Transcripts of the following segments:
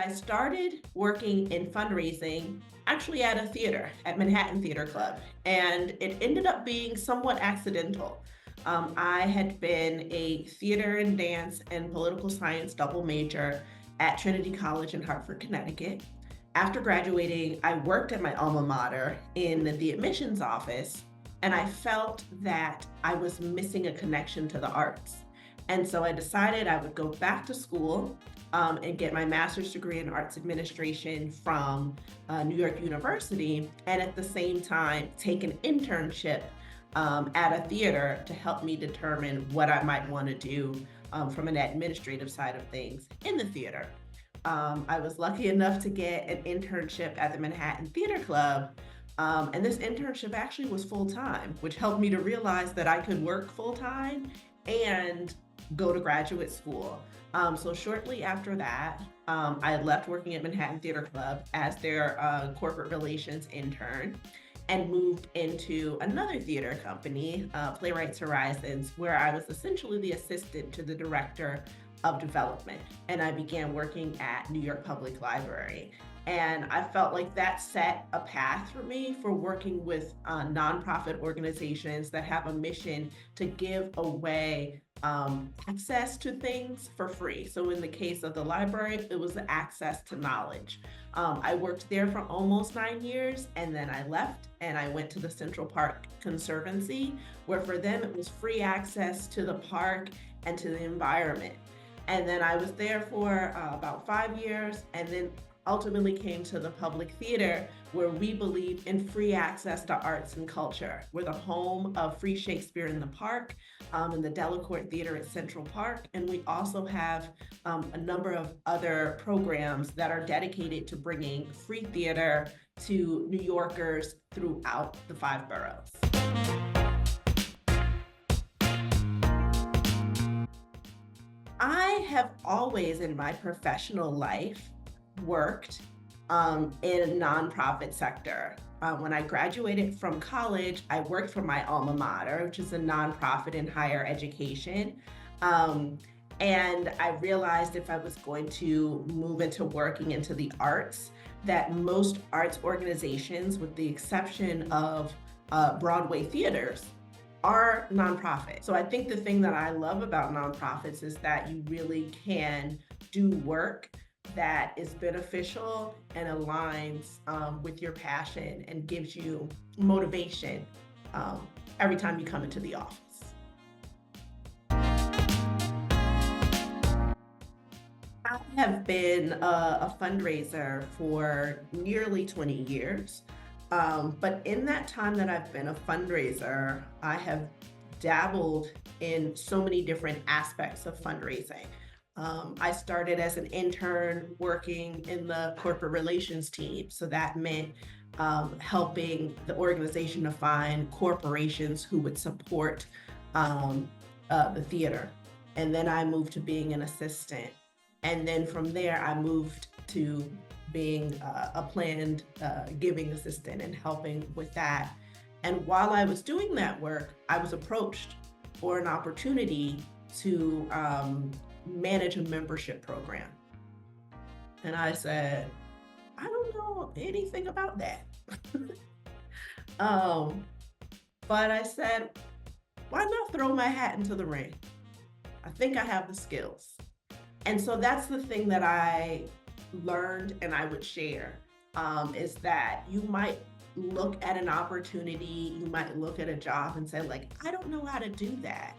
I started working in fundraising actually at a theater, at Manhattan Theater Club, and it ended up being somewhat accidental. I had been a theater and dance and political science double major at Trinity College in Hartford, Connecticut. After graduating, I worked at my alma mater in the admissions office, and I felt that I was missing a connection to the arts. And so I decided I would go back to school and get my master's degree in arts administration from New York University, and at the same time take an internship at a theater to help me determine what I might want to do from an administrative side of things in the theater. I was lucky enough to get an internship at the Manhattan Theater Club. And this internship actually was full time, which helped me to realize that I could work full time and go to graduate school. So shortly after that, I had left working at Manhattan Theater Club as their corporate relations intern and moved into another theater company, Playwrights Horizons, where I was essentially the assistant to the director of development. And I began working at New York Public Library. And I felt like that set a path for me for working with nonprofit organizations that have a mission to give away access to things for free. So in the case of the library, it was the access to knowledge. I worked there for almost 9 years, and then I left and I went to the Central Park Conservancy, where for them it was free access to the park and to the environment. And then I was there for about 5 years, and then ultimately came to the public theater, where we believe in free access to arts and culture. We're the home of Free Shakespeare in the Park and the Delacorte Theater at Central Park. And we also have a number of other programs that are dedicated to bringing free theater to New Yorkers throughout the 5 boroughs. I have always in my professional life worked in a nonprofit sector. When I graduated from college, I worked for my alma mater, which is a nonprofit in higher education. And I realized if I was going to move into working into the arts, that most arts organizations, with the exception of Broadway theaters, are nonprofit. So I think the thing that I love about nonprofits is that you really can do work that is beneficial and aligns with your passion and gives you motivation every time you come into the office. I have been a fundraiser for nearly 20 years. But in that time that I've been a fundraiser, I have dabbled in so many different aspects of fundraising. I started as an intern working in the corporate relations team. So that meant helping the organization to find corporations who would support the theater. And then I moved to being an assistant. And then from there, I moved to being a planned giving assistant and helping with that. And while I was doing that work, I was approached for an opportunity to manage a membership program. And I said, I don't know anything about that. um, but I said, why not throw my hat into the ring? I think I have the skills. And so that's the thing that I learned and I would share is that you might look at an opportunity, you might look at a job and say, like, I don't know how to do that.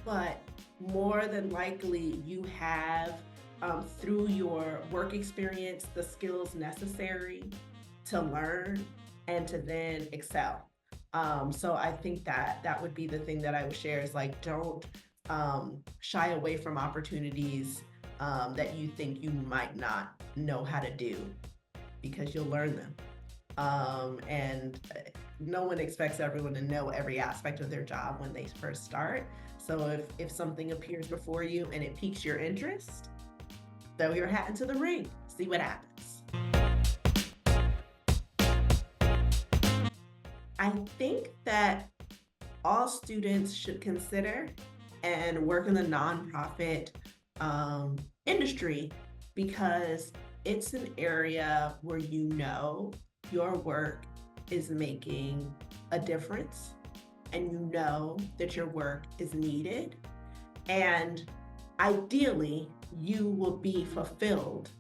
But more than likely, you have, through your work experience, the skills necessary to learn and to then excel. So I think that that would be the thing that I would share is like, don't shy away from opportunities that you think you might not know how to do because you'll learn them. And no one expects everyone to know every aspect of their job when they first start. So if something appears before you and it piques your interest, throw your hat into the ring, see what happens. I think that all students should consider and work in the nonprofit industry because it's an area where you know your work is making a difference and you know that your work is needed. And ideally, you will be fulfilled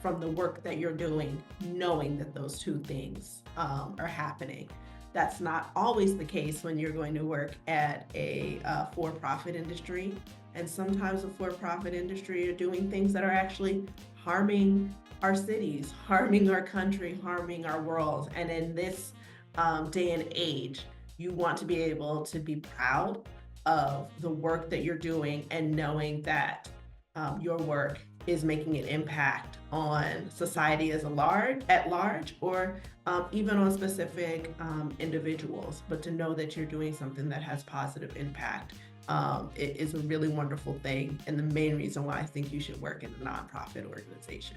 from the work that you're doing, knowing that those two things are happening. That's not always the case when you're going to work at a for profit industry. And sometimes the for profit industry are doing things that are actually harming our cities, harming our country, harming our world. And in this day and age, you want to be able to be proud of the work that you're doing and knowing that your work is making an impact on society as at large, or even on specific individuals. But to know that you're doing something that has positive impact, it is a really wonderful thing, and the main reason why I think you should work in a nonprofit organization.